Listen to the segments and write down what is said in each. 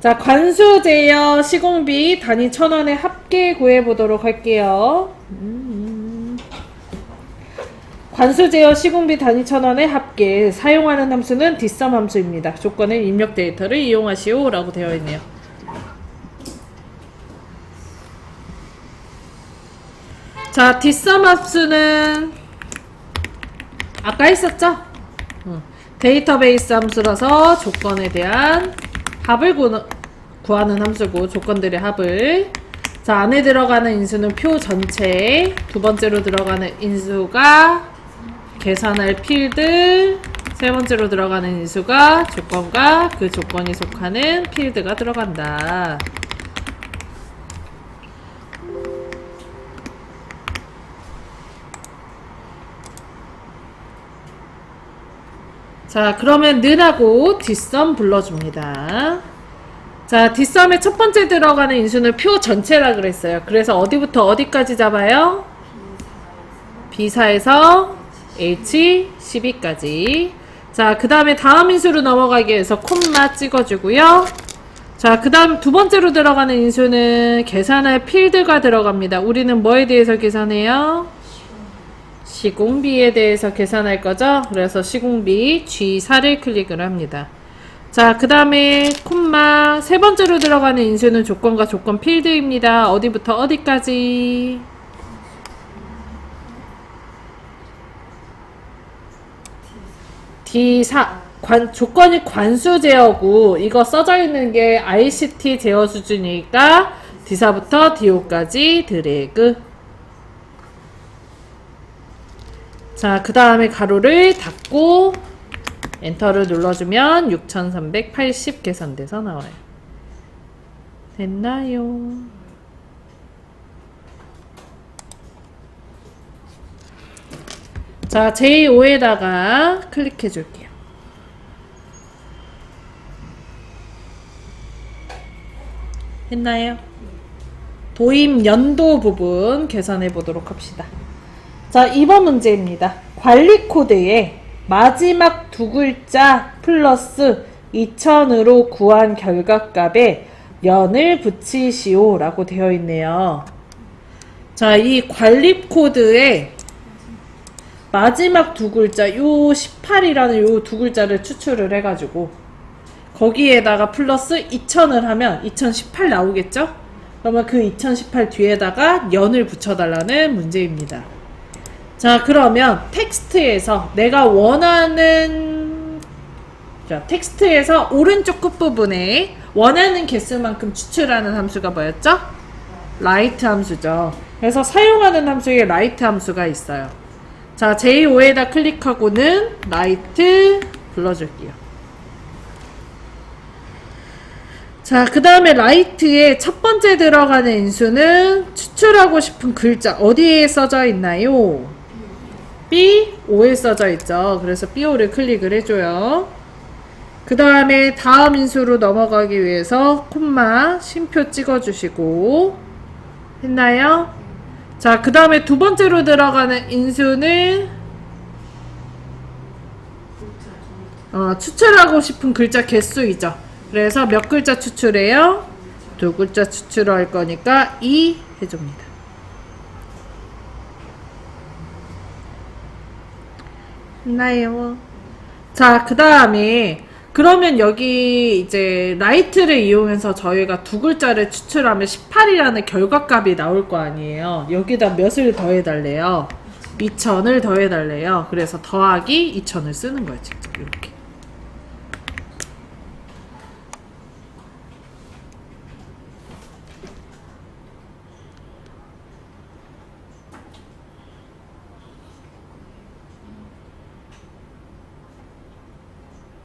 자, 관수 제어 시공비 단위 1,000원의 합계 구해보도록 할게요. 관수 제어 시공비 단위 1,000원의 합계. 사용하는 함수는 뒷섬 함수입니다. 조건은 입력 데이터를 이용하시오 라고 되어 있네요. 자, 뒷섬 함수는 아까 했었죠? 데이터베이스 함수라서 조건에 대한 합을 구하는 함수고, 조건들의 합을. 자, 안에 들어가는 인수는 표 전체, 두 번째로 들어가는 인수가 계산할 필드, 세 번째로 들어가는 인수가 조건과 그 조건이 속하는 필드가 들어간다. 자, 그러면 는하고 뒷섬 불러줍니다. 자, 뒷섬의 첫 번째 들어가는 인수는 표 전체라 그랬어요. 그래서 어디부터 어디까지 잡아요? B4에서 H12까지. 자, 그 다음에 다음 인수로 넘어가기 위해서 콤마 찍어주고요. 자, 그 다음 두 번째로 들어가는 인수는 계산할 필드가 들어갑니다. 우리는 뭐에 대해서 계산해요? 시공비에 대해서 계산할 거죠? 그래서 시공비 G4를 클릭을 합니다. 자, 그 다음에 콤마 세 번째로 들어가는 인수는 조건과 조건 필드입니다. 어디부터 어디까지? D4 조건이 관수 제어고, 이거 써져 있는 게 ICT 제어 수준이니까 D4부터 D5까지 드래그. 자, 그 다음에 가로를 닫고 엔터를 눌러주면 6380 계산돼서 나와요. 됐나요? 자, J5에다가 클릭해 줄게요. 했나요? 도입 연도 부분 계산해 보도록 합시다. 자, 2번 문제입니다. 관리 코드에 마지막 두 글자 플러스 2000으로 구한 결과값에 연을 붙이시오 라고 되어 있네요. 자, 이 관리 코드에 마지막 두 글자, 요 18이라는 요 두 글자를 추출을 해가지고 거기에다가 플러스 2000을 하면 2018 나오겠죠? 그러면 그 2018 뒤에다가 연을 붙여달라는 문제입니다. 자, 그러면 텍스트에서 내가 원하는, 자, 텍스트에서 오른쪽 끝부분에 원하는 개수만큼 추출하는 함수가 뭐였죠? 라이트 함수죠. 그래서 사용하는 함수에 라이트 함수가 있어요. 자, J5에다 클릭하고는 라이트 불러줄게요. 자, 그 다음에 라이트에 첫 번째 들어가는 인수는 추출하고 싶은 글자 어디에 써져 있나요? B5에 써져 있죠. 그래서 B5를 클릭을 해줘요. 그 다음에 다음 인수로 넘어가기 위해서 콤마 쉼표 찍어주시고. 했나요? 자, 그 다음에 두 번째로 들어가는 인수는 추출하고 싶은 글자 개수이죠. 그래서 몇 글자 추출해요? 두 글자 추출할 거니까 2 해줍니다. 했나요? 자, 그 다음에 그러면 여기 이제 라이트를 이용해서 저희가 두 글자를 추출하면 18이라는 결과값이 나올 거 아니에요. 여기다 몇을 더해달래요? 2000을 더해달래요. 그래서 더하기 2000을 쓰는 거예요. 직접 이렇게.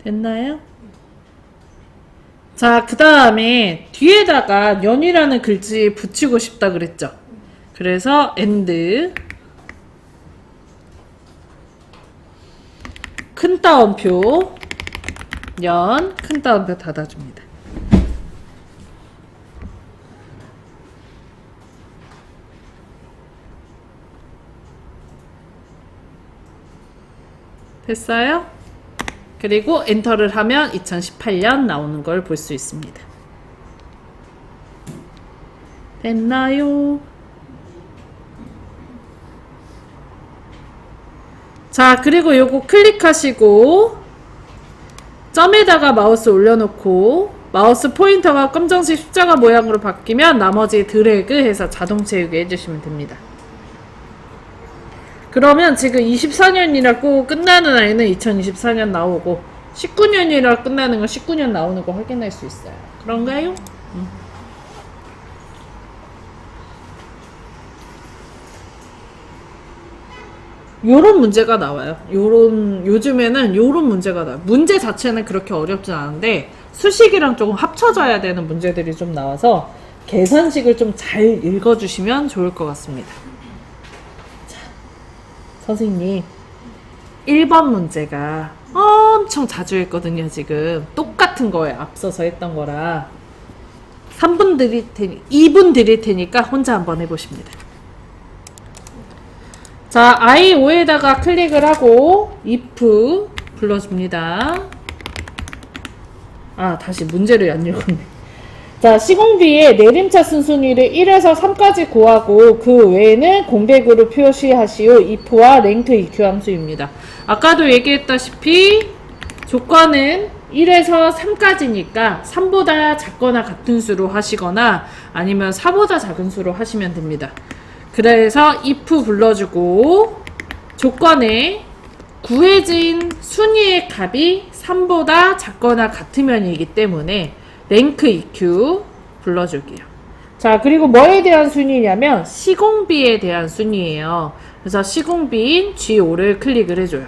됐나요? 자, 그 다음에 뒤에다가 연이라는 글씨 붙이고 싶다 그랬죠. 그래서 and 큰 따옴표 연 큰 따옴표 닫아줍니다. 됐어요? 그리고 엔터를 하면 2018년 나오는 걸 볼 수 있습니다. 했나요? 자, 그리고 요거 클릭하시고 점에다가 마우스 올려놓고 마우스 포인터가 검정색 십자가 모양으로 바뀌면 나머지 드래그 해서 자동 채우기 해주시면 됩니다. 그러면 지금 24년이라고 끝나는 아이는 2024년 나오고 19년이라 끝나는 건 19년 나오는 거 확인할 수 있어요. 그런가요? 요런 문제가 나와요. 요즘에는 요런 문제가 나와요. 문제 자체는 그렇게 어렵진 않은데 수식이랑 조금 합쳐져야 되는 문제들이 좀 나와서 계산식을 좀 잘 읽어주시면 좋을 것 같습니다. 자, 선생님 1번 문제가 엄청 자주 했거든요. 지금 똑같은 거예요. 앞서서 했던 거라 3분 드릴 테니 2분 드릴 테니까 혼자 한번 해보십니다. 자, I5에다가 클릭을 하고 if 불러줍니다. 아, 다시 문제를 안 읽었네. 자, 시공비의 내림차 순순위를 1에서 3까지 구하고 그 외에는 공백으로 표시하시오. if와 랭크 eq 함수입니다. 아까도 얘기했다시피 조건은 1에서 3까지니까 3보다 작거나 같은 수로 하시거나 아니면 4보다 작은 수로 하시면 됩니다. 그래서 if 불러주고 조건에 구해진 순위의 값이 3보다 작거나 같으면이기 때문에 랭크 eq 불러줄게요. 자, 그리고 뭐에 대한 순위냐면 시공비에 대한 순위예요. 그래서 시공비인 G5를 클릭을 해줘요.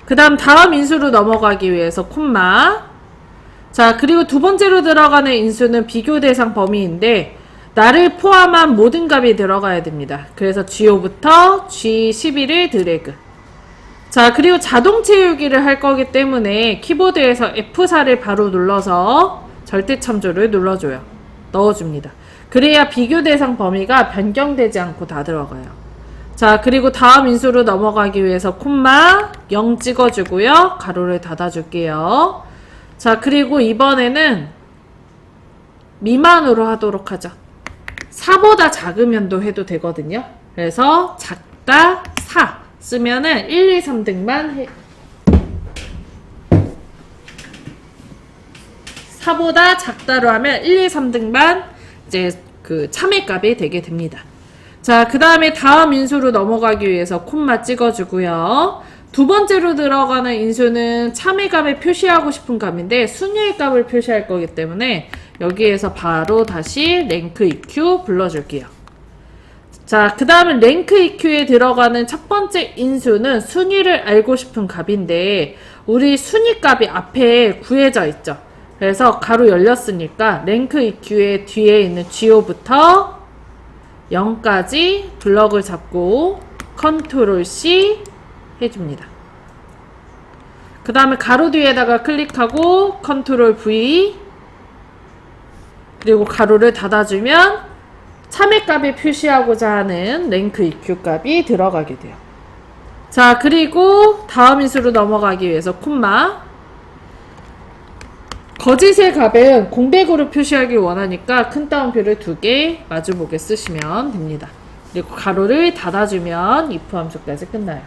그 다음 인수로 넘어가기 위해서 콤마. 자, 그리고 두 번째로 들어가는 인수는 비교 대상 범위인데 나를 포함한 모든 값이 들어가야 됩니다. 그래서 G5부터 G11을 드래그. 자, 그리고 자동 채우기를 할 거기 때문에 키보드에서 F4를 바로 눌러서 절대 참조를 눌러줘요. 넣어줍니다. 그래야 비교 대상 범위가 변경되지 않고 다 들어가요. 자, 그리고 다음 인수로 넘어가기 위해서 콤마 0 찍어주고요. 가로를 닫아줄게요. 자, 그리고 이번에는 미만으로 하도록 하죠. 4보다 작으면도 해도 되거든요. 그래서 작다 4 쓰면은 1, 2, 3등만 4보다 작다로 하면 1, 2, 3등만 이제 그 참외값이 되게 됩니다. 자, 그 다음에 다음 인수로 넘어가기 위해서 콤마 찍어주고요. 두 번째로 들어가는 인수는 참외값을 표시하고 싶은 값인데 순위의 값을 표시할 거기 때문에 여기에서 바로 다시 랭크 eq 불러줄게요. 자, 그 다음은 랭크 eq에 들어가는 첫 번째 인수는 순위를 알고 싶은 값인데 우리 순위 값이 앞에 구해져 있죠. 그래서 가로 열렸으니까 랭크 eq의 뒤에 있는 G5부터 0까지 블럭을 잡고 컨트롤 C 해줍니다. 그 다음에 가로 뒤에다가 클릭하고 컨트롤 V 그리고 가로를 닫아주면 참외값을 표시하고자 하는 랭크 eq 값이 들어가게 돼요. 자, 그리고 다음 인수로 넘어가기 위해서 콤마 거짓의 값은 공백으로 표시하길 원하니까 큰 따옴표를 2개 마주보게 쓰시면 됩니다. 그리고 가로를 닫아주면 if 함수까지 끝나요.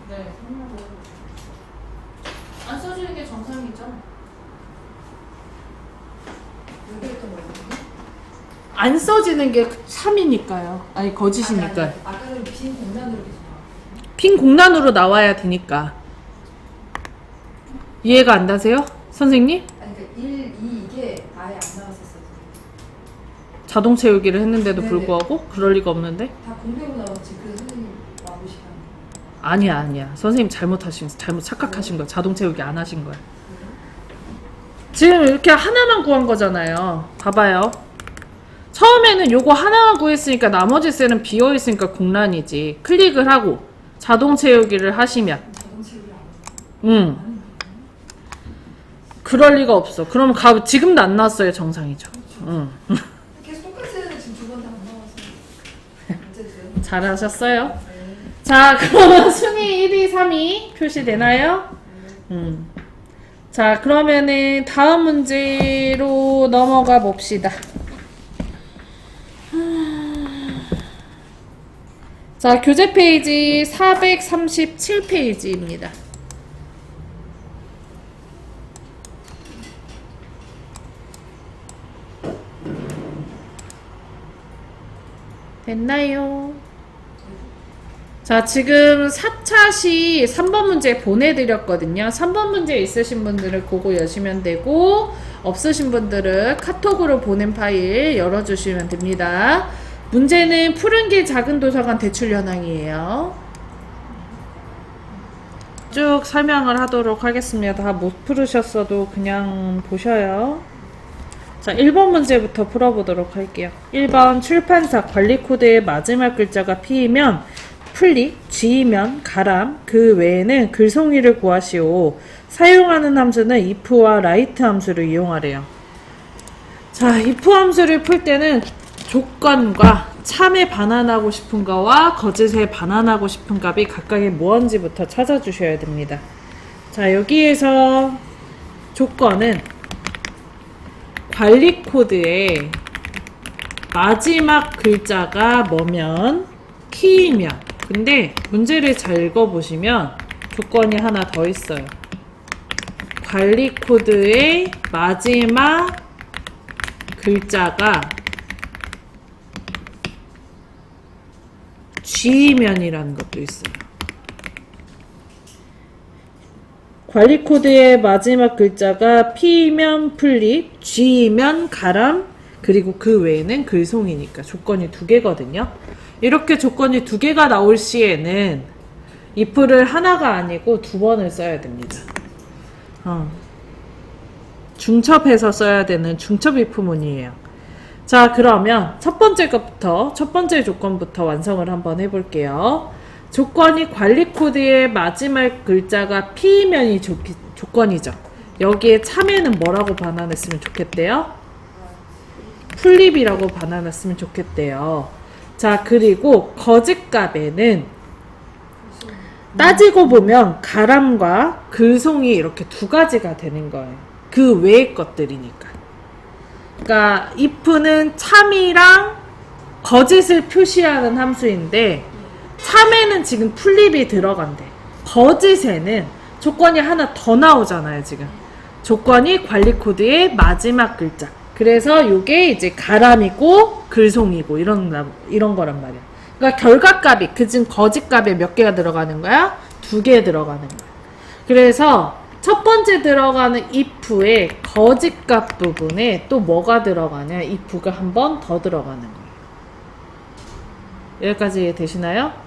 네, 안 써주는 게 정상이죠. 안 써지는 게 3이니까요. 아니 거짓이니까. 아까는 빈 공간으로 계속 빈 공란으로 나와야 되니까. 이해가 안 가세요? 선생님? 아니 그러니까 1, 2 이게 아예 안 나왔었어요. 자동 채우기를 했는데도 네네. 불구하고 그럴 리가 없는데? 다 공백으로 나왔지. 그래서 선생님 와보시면 아니야. 선생님 잘못 착각하신 거야. 자동 채우기 안 하신 거야. 지금 이렇게 하나만 구한 거잖아요. 봐봐요. 처음에는 요거 하나만 구했으니까 나머지 셀은 비어있으니까 공란이지. 클릭을 하고 자동 채우기를 하시면 자동 채우기 안 그럴 리가 없어. 그럼 지금도 안 나왔어요. 정상이죠. 응. 계속 똑같이 해도 지금 두 번 다 안 나와서. 어쨌든. 잘하셨어요. 네. 자, 그러면 순위 1위, 3위 표시되나요? 자, 그러면은 다음 문제로 넘어가 봅시다. 자, 교재 페이지 437페이지입니다. 됐나요? 자, 지금 4차시 3번 문제 보내드렸거든요. 3번 문제 있으신 분들은 그거 여시면 되고, 없으신 분들은 카톡으로 보낸 파일 열어주시면 됩니다. 문제는 푸른길 작은 도서관 대출 현황이에요. 쭉 설명을 하도록 하겠습니다. 다 못 풀으셨어도 그냥 보셔요. 자, 1번 문제부터 풀어보도록 할게요. 1번 출판사 관리 코드의 마지막 글자가 P이면 플릭, G이면 가람, 그 외에는 글송이를 구하시오. 사용하는 함수는 if와 write 함수를 이용하래요. 자, if 함수를 풀 때는 조건과 참에 반환하고 싶은 거와 거짓에 반환하고 싶은 값이 각각의 무언지부터 찾아주셔야 됩니다. 자, 여기에서 조건은 관리 코드의 마지막 글자가 뭐면 키이면, 근데 문제를 잘 읽어보시면 조건이 하나 더 있어요. 관리 코드의 마지막 글자가 G면이라는 것도 있어요. 관리 코드의 마지막 글자가 P면 플립, G면 가람, 그리고 그 외에는 글송이니까 조건이 두 개거든요. 이렇게 조건이 두 개가 나올 시에는 if를 하나가 아니고 두 번을 써야 됩니다. 중첩해서 써야 되는 중첩 if문이에요. 자, 그러면 첫 번째 조건부터 완성을 한번 해볼게요. 조건이 관리 코드의 마지막 글자가 P면이 조건이죠. 여기에 참에는 뭐라고 반환했으면 좋겠대요? 플립이라고 반환했으면 좋겠대요. 자, 그리고 거짓값에는 따지고 보면 가람과 글송이 이렇게 두 가지가 되는 거예요. 그 외의 것들이니까. 그러니까 if는 참이랑 거짓을 표시하는 함수인데 참에는 지금 플립이 들어간대. 거짓에는 조건이 하나 더 나오잖아요. 지금 조건이 관리 코드의 마지막 글자. 그래서 요게 이제 가람이고 글송이고 이런 거란 말이야. 그러니까 결과값이 지금 거짓값에 몇 개가 들어가는 거야? 2개 들어가는 거야. 그래서 첫 번째 들어가는 if의 거짓값 부분에 또 뭐가 들어가냐? if가 한 번 더 들어가는 거예요. 여기까지 되시나요?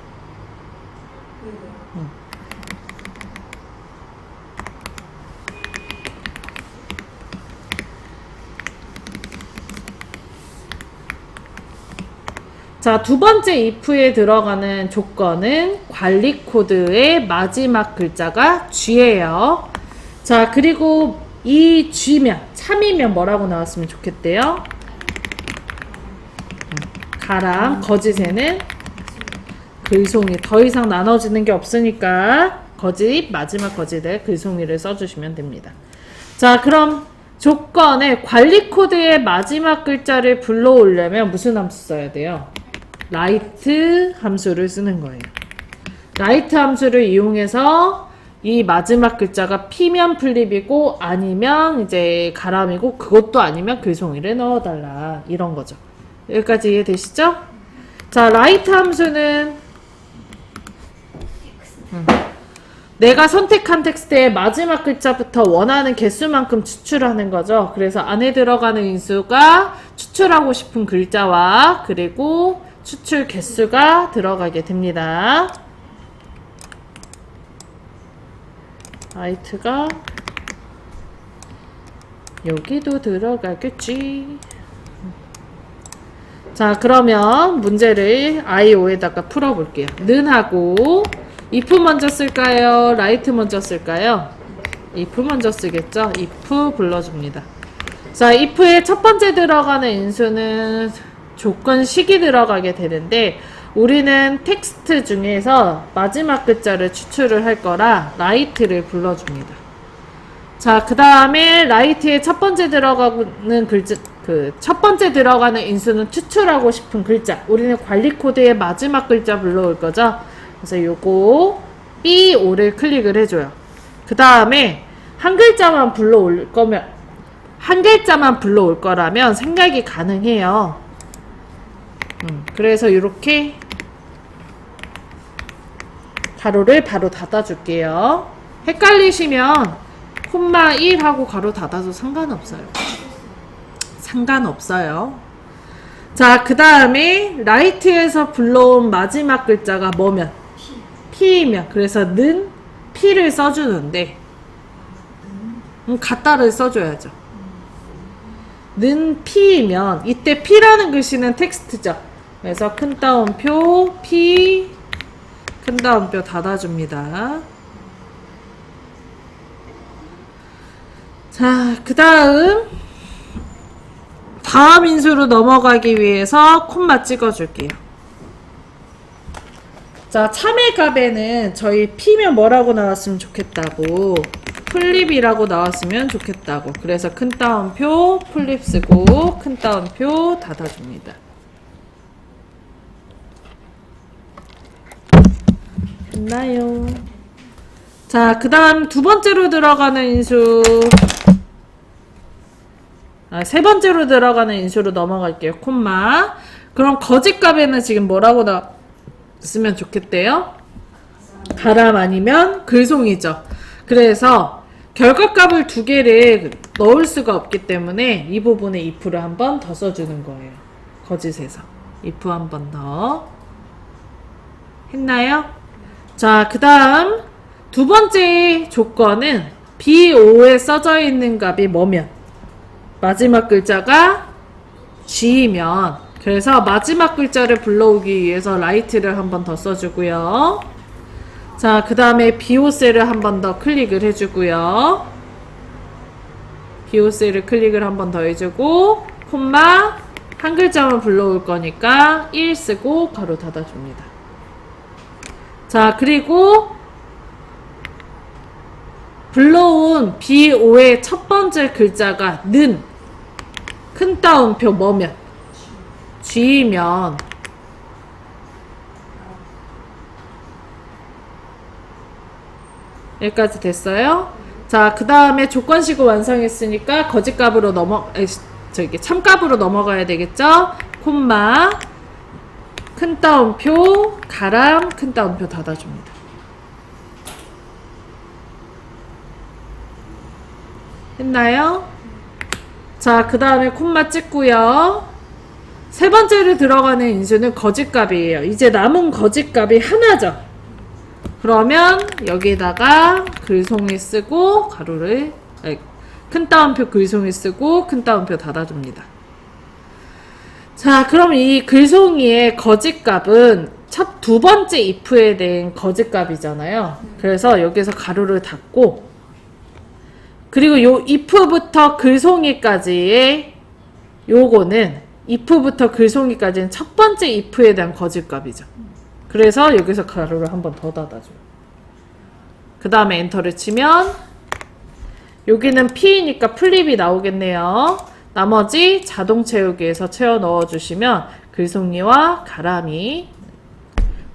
자, 두 번째 if에 들어가는 조건은 관리 코드의 마지막 글자가 G예요. 자, 그리고 이 G면, 참이면 뭐라고 나왔으면 좋겠대요? 가람, 거짓에는 글송이. 더 이상 나눠지는 게 없으니까 거짓, 마지막 거짓에 글송이를 써주시면 됩니다. 자, 그럼 조건에 관리 코드의 마지막 글자를 불러오려면 무슨 함수 써야 돼요? write 함수를 쓰는 거예요. write 함수를 이용해서 이 마지막 글자가 P면 플립이고 아니면 이제 가람이고 그것도 아니면 글송이를 넣어달라. 이런 거죠. 여기까지 이해되시죠? 자, write 함수는 내가 선택한 텍스트의 마지막 글자부터 원하는 개수만큼 추출하는 거죠. 그래서 안에 들어가는 인수가 추출하고 싶은 글자와 그리고 추출 개수가 들어가게 됩니다. write가 여기도 들어가겠지. 자, 그러면 문제를 IO에다가 풀어볼게요. 는 하고 if 먼저 쓸까요? write 먼저 쓸까요? if 먼저 쓰겠죠? if 불러줍니다. 자, if에 첫 번째 들어가는 인수는 조건식이 들어가게 되는데 우리는 텍스트 중에서 마지막 글자를 추출을 할 거라 write를 불러줍니다. 자, 그 다음에 write에 첫 번째 들어가는 글자, 첫 번째 들어가는 인수는 추출하고 싶은 글자. 우리는 관리 코드의 마지막 글자 불러올 거죠. 그래서 요거 B5를 클릭을 해줘요. 그 다음에 한 글자만 불러올 거면, 한 글자만 불러올 거라면 생략이 가능해요. 그래서 이렇게 가로를 바로 닫아줄게요. 헷갈리시면 콤마 1 하고 가로 닫아도 상관없어요. 상관없어요. 자, 그 다음에 라이트에서 불러온 마지막 글자가 뭐면? P이면. 그래서 는 P를 써주는데 갖다를 써줘야죠. 는 P이면 이때 P라는 글씨는 텍스트죠. 그래서 큰 따옴표 P 큰 따옴표 닫아줍니다. 자, 그 다음 인수로 넘어가기 위해서 콤마 찍어줄게요. 자, 참외갑에는 저희 P면 뭐라고 나왔으면 좋겠다고, 플립이라고 나왔으면 좋겠다고. 그래서 큰 따옴표 플립 쓰고 큰 따옴표 닫아줍니다. 됐나요? 자, 그 다음 두 번째로 들어가는 인수, 세 번째로 들어가는 인수로 넘어갈게요. 콤마. 그럼 거짓값에는 지금 뭐라고 쓰면 좋겠대요? 가람 아니면 글송이죠. 그래서 결과값을 두 개를 넣을 수가 없기 때문에 이 부분에 if를 한 번 더 써주는 거예요. 거짓에서 if 한 번 더 했나요? 자, 그 다음 두 번째 조건은 B5에 써져 있는 값이 뭐면? 마지막 글자가 G이면, 그래서 마지막 글자를 불러오기 위해서 write를 한 번 더 써주고요. 자, 그 다음에 BO셀을 한 번 더 클릭을 해주고요. BO셀을 클릭을 한 번 더 해주고 콤마 한 글자만 불러올 거니까 1 쓰고 가로 닫아줍니다. 자, 그리고 불러온 B5의 첫 번째 글자가 는 큰 따옴표 뭐면? G면 여기까지 됐어요? 자, 그 다음에 조건식을 완성했으니까 거짓값으로 참값으로 넘어가야 되겠죠? 콤마 큰 따옴표 가람 큰 따옴표 닫아줍니다. 했나요? 자, 그 다음에 콤마 찍고요. 세 번째로 들어가는 인수는 거짓값이에요. 이제 남은 거짓값이 하나죠. 그러면 여기다가 글송이 쓰고 가로를, 큰 따옴표 글송이 쓰고 큰 따옴표 닫아줍니다. 자, 그럼 이 글송이의 거짓값은 두 번째 if에 대한 거짓값이잖아요. 그래서 여기서 가로를 닫고, 그리고 요 if부터 글송이까지의 요거는 if부터 글송이까지는 첫 번째 if에 대한 거짓값이죠. 그래서 여기서 가로를 한 번 더 닫아줘요. 그 다음에 엔터를 치면 여기는 P니까 플립이 나오겠네요. 나머지 자동 채우기에서 채워 넣어주시면 글송이와 가람이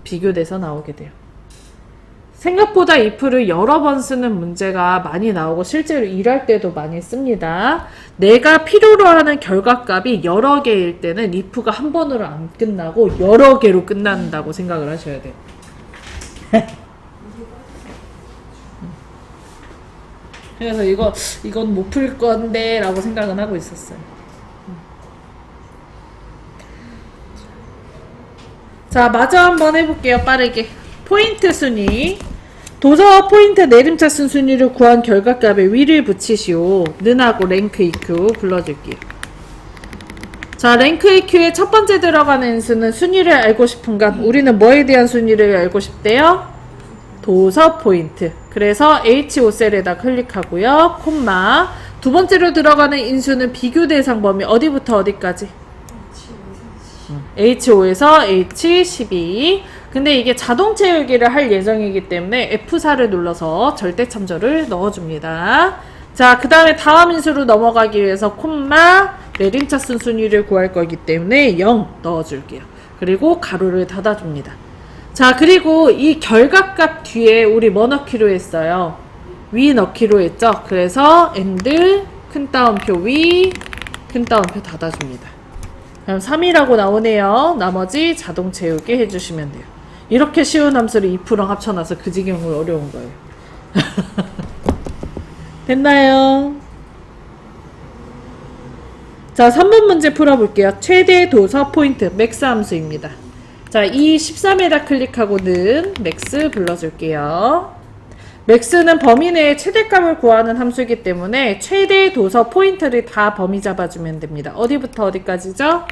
비교돼서 나오게 돼요. 생각보다 if를 여러 번 쓰는 문제가 많이 나오고 실제로 일할 때도 많이 씁니다. 내가 필요로 하는 결과값이 여러 개일 때는 if가 한 번으로 안 끝나고 여러 개로 끝난다고 생각을 하셔야 돼요. 그래서 이건 못 풀 건데 라고 생각은 하고 있었어요. 자, 마저 한번 해볼게요. 빠르게. 포인트 순위. 도서 포인트 내림차 순위를 구한 결과값에 위를 붙이시오. 는하고 랭크 EQ 불러줄게요. 자, 랭크 EQ의 첫 번째 들어가는 인수는 순위를 알고 싶은 값. 우리는 뭐에 대한 순위를 알고 싶대요? 도서 포인트. 그래서 H5셀에다 클릭하고요. 콤마. 두 번째로 들어가는 인수는 비교 대상 범위 어디부터 어디까지? H5에서 H12. 근데 이게 자동 채우기를 할 예정이기 때문에 F4를 눌러서 절대 참조를 넣어줍니다. 자, 그 다음에 다음 인수로 넘어가기 위해서 콤마 내림차 순순위를 구할 거기 때문에 0 넣어줄게요. 그리고 가로를 닫아줍니다. 자, 그리고 이 결과값 뒤에 우리 뭐 넣기로 했어요? 위 넣기로 했죠? 그래서 AND 큰 따옴표 위, 큰 따옴표 닫아줍니다. 그럼 3이라고 나오네요. 나머지 자동 채우기 해주시면 돼요. 이렇게 쉬운 함수를 2%랑 합쳐놔서 그 지경으로 어려운 거예요. 됐나요? 자, 3번 문제 풀어볼게요. 최대 도서 포인트 맥스 함수입니다. 자, 이 13에다 클릭하고는 맥스 불러줄게요. 맥스는 범위 내에 최대값을 구하는 함수이기 때문에 최대 도서 포인트를 다 범위 잡아주면 됩니다. 어디부터 어디까지죠?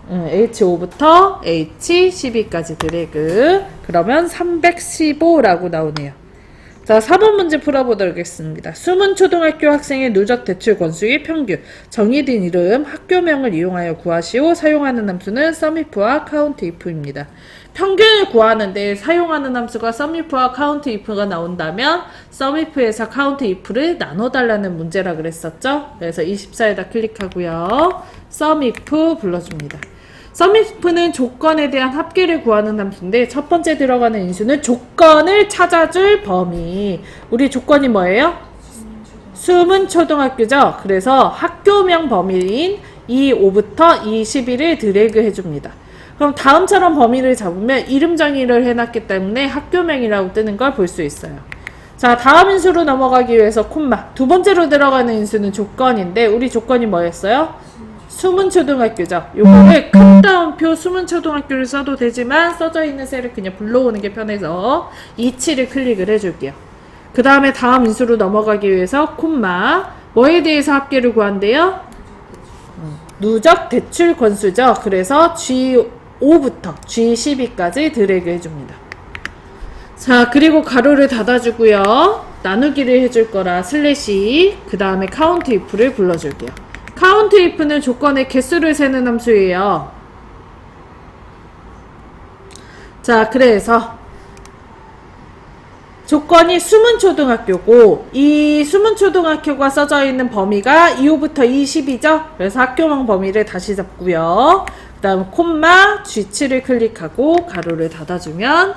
H5부터 H12까지 드래그. 그러면 315라고 나오네요. 자, 4번 문제 풀어보도록 하겠습니다. 숨은 초등학교 학생의 누적 대출 건수의 평균, 정의된 이름, 학교명을 이용하여 구하시오. 사용하는 함수는 sumif와 countif입니다. 평균을 구하는데 사용하는 함수가 sumif와 countif가 나온다면 sumif에서 countif를 나눠달라는 문제라 그랬었죠. 그래서 24에다 클릭하고요. sumif 불러줍니다. sumif는 조건에 대한 합계를 구하는 함수인데 첫 번째 들어가는 인수는 조건을 찾아줄 범위. 우리 조건이 뭐예요? 숨은 초등학교죠. 그래서 학교명 범위인 25부터 21을 드래그 해줍니다. 그럼 다음처럼 범위를 잡으면 이름 정의를 해놨기 때문에 학교명이라고 뜨는 걸 볼 수 있어요. 자, 다음 인수로 넘어가기 위해서 콤마. 두 번째로 들어가는 인수는 조건인데 우리 조건이 뭐였어요? 숨은 초등학교죠. 요거를 큰 따옴표 숨은 초등학교를 써도 되지만 써져 있는 셀을 그냥 불러오는 게 편해서 27을 클릭을 해줄게요. 그 다음에 다음 인수로 넘어가기 위해서 콤마. 뭐에 대해서 합계를 구한대요? 누적 대출 건수죠. 그래서 G5부터 G12까지 드래그 해줍니다. 자, 그리고 가로를 닫아주고요. 나누기를 해줄 거라 슬래시. 그 다음에 카운트 if를 불러줄게요. 카운트 if는 조건의 개수를 세는 함수예요. 자, 그래서 조건이 숨은 초등학교고 이 숨은 초등학교가 써져 있는 범위가 2호부터 20이죠. 그래서 학교명 범위를 다시 잡고요. 그 다음 콤마 G7을 클릭하고 가로를 닫아주면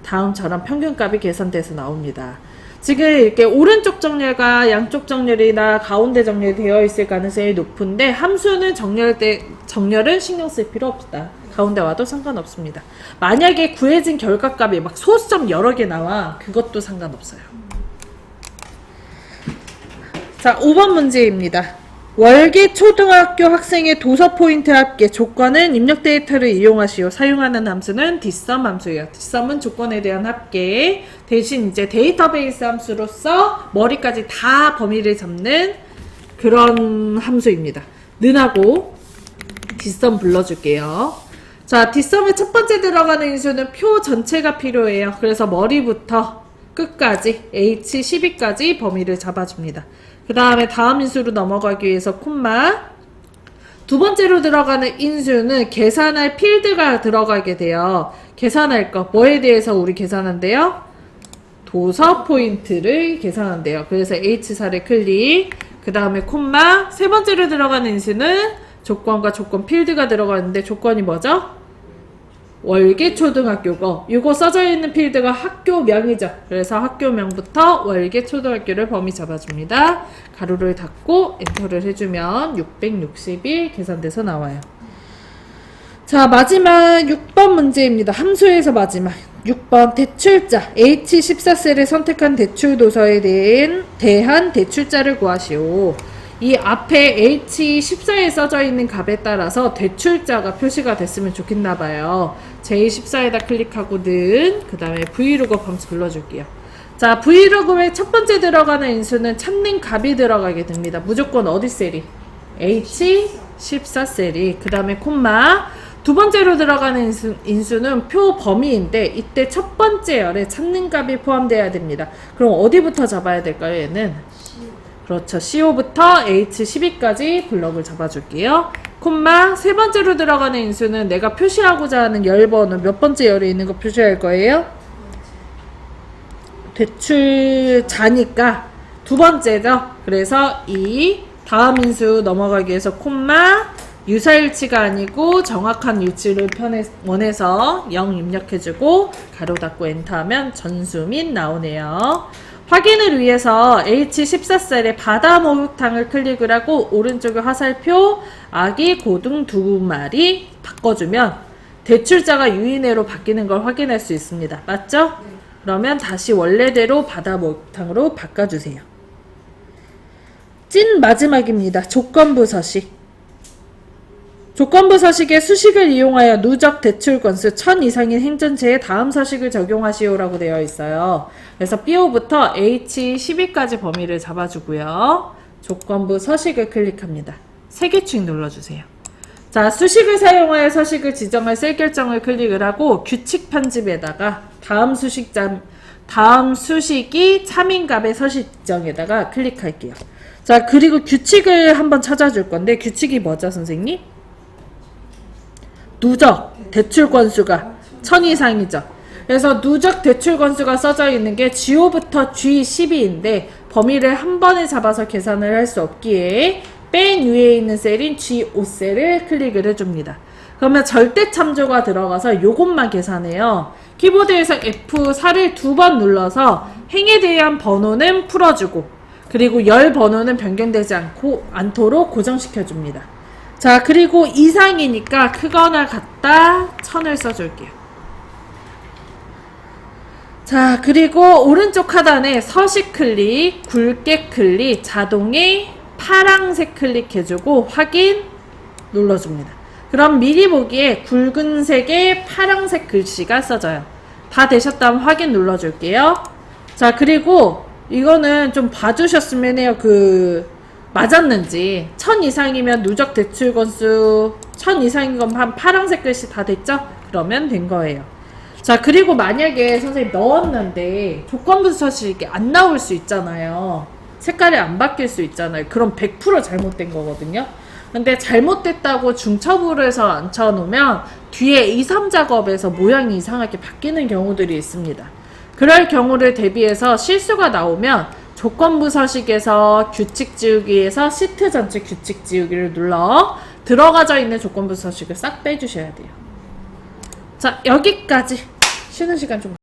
다음처럼 평균값이 계산돼서 나옵니다. 지금 이렇게 오른쪽 정렬과 양쪽 정렬이나 가운데 정렬이 되어 있을 가능성이 높은데 함수는 정렬은 신경 쓸 필요 없다. 가운데 와도 상관없습니다. 만약에 구해진 결과값이 막 소수점 여러 개 나와 그것도 상관없어요. 자, 5번 문제입니다. 월계 초등학교 학생의 도서 포인트 합계 조건은 입력 데이터를 이용하시오. 사용하는 함수는 dsum 함수예요. dsum은 조건에 대한 합계. 대신 이제 데이터베이스 함수로서 머리까지 다 범위를 잡는 그런 함수입니다. 는하고 dsum 불러줄게요. 자, dsum의 첫 번째 들어가는 인수는 표 전체가 필요해요. 그래서 머리부터 끝까지 H12까지 범위를 잡아줍니다. 그 다음에 다음 인수로 넘어가기 위해서 콤마. 두 번째로 들어가는 인수는 계산할 필드가 들어가게 돼요. 계산할 거 뭐에 대해서 우리 계산한대요? 도서 포인트를 계산한대요. 그래서 H4를 클릭. 그 다음에 콤마. 세 번째로 들어가는 인수는 조건과 조건 필드가 들어가는데 조건이 뭐죠? 월계 초등학교고 이거 써져 있는 필드가 학교명이죠. 그래서 학교명부터 월계 초등학교를 범위 잡아줍니다. 가로를 닫고 엔터를 해주면 661 계산돼서 나와요. 자, 마지막 6번 문제입니다. 함수에서 마지막 6번 대출자 H14셀을 선택한 대출 도서에 대한 대출자를 구하시오. 이 앞에 H14에 써져 있는 값에 따라서 대출자가 표시가 됐으면 좋겠나봐요. J14에다 클릭하고는 그 다음에 Vlookup 함수 불러줄게요. 자, Vlookup의 첫 번째 들어가는 인수는 찾는 값이 들어가게 됩니다. 무조건 어디 셀이? H14셀이. 그 다음에 콤마. 두 번째로 들어가는 인수는 표 범위인데 이때 첫 번째 열에 찾는 값이 포함되어야 됩니다. 그럼 어디부터 잡아야 될까요? 얘는 그렇죠. CO부터 H12까지 블럭을 잡아줄게요. 콤마 세 번째로 들어가는 인수는 내가 표시하고자 하는 열 번호 몇 번째 열에 있는 거 표시할 거예요? 대출자니까 두 번째죠. 그래서 이 다음 인수 넘어가기 위해서 콤마 유사일치가 아니고 정확한 일치를 원해서 0 입력해주고 가로 닫고 엔터하면 전수 및 나오네요. 확인을 위해서 H14셀에 바다 목욕탕을 클릭을 하고 오른쪽에 화살표 아기 고등 두 마리 바꿔주면 대출자가 유인해로 바뀌는 걸 확인할 수 있습니다. 맞죠? 그러면 다시 원래대로 바다 목욕탕으로 바꿔주세요. 찐 마지막입니다. 조건부 서식. 조건부 서식에 수식을 이용하여 누적 대출 건수 1000 이상인 행전체에 다음 서식을 적용하시오라고 되어 있어요. 그래서 BO부터 H12까지 범위를 잡아주고요. 조건부 서식을 클릭합니다. 3개축 눌러주세요. 자, 수식을 사용하여 서식을 지정할 셀 결정을 클릭을 하고 규칙 편집에다가 다음 수식이 참인값의 서식 지정에다가 클릭할게요. 자, 그리고 규칙을 한번 찾아줄 건데 규칙이 뭐죠, 선생님? 누적 대출 건수가 1000 이상이죠. 그래서 누적 대출 건수가 써져 있는 게 G5부터 G12인데 범위를 한 번에 잡아서 계산을 할 수 없기에 맨 위에 있는 셀인 G5셀을 클릭을 해줍니다. 그러면 절대 참조가 들어가서 요것만 계산해요. 키보드에서 F4를 2번 눌러서 행에 대한 번호는 풀어주고 그리고 열 번호는 변경되지 않도록 고정시켜줍니다. 자, 그리고 이상이니까 크거나 같다 1000을 써줄게요. 자, 그리고 오른쪽 하단에 서식 클릭, 굵게 클릭, 자동에 파랑색 클릭해주고 확인 눌러줍니다. 그럼 미리 보기에 굵은색에 파랑색 글씨가 써져요. 다 되셨다면 확인 눌러줄게요. 자, 그리고 이거는 좀 봐주셨으면 해요. 맞았는지 1000 이상이면 누적 대출 건수 1000 이상인 건 한 파란색 글씨 다 됐죠? 그러면 된 거예요. 자, 그리고 만약에 선생님 넣었는데 조건부 서식이 안 나올 수 있잖아요. 색깔이 안 바뀔 수 있잖아요. 그럼 100% 잘못된 거거든요. 근데 잘못됐다고 중첩으로 해서 앉혀놓으면 뒤에 2, 3작업에서 모양이 이상하게 바뀌는 경우들이 있습니다. 그럴 경우를 대비해서 실수가 나오면 조건부 서식에서 규칙 지우기에서 시트 전체 규칙 지우기를 눌러 들어가져 있는 조건부 서식을 싹 빼주셔야 돼요. 자, 여기까지 쉬는 시간 좀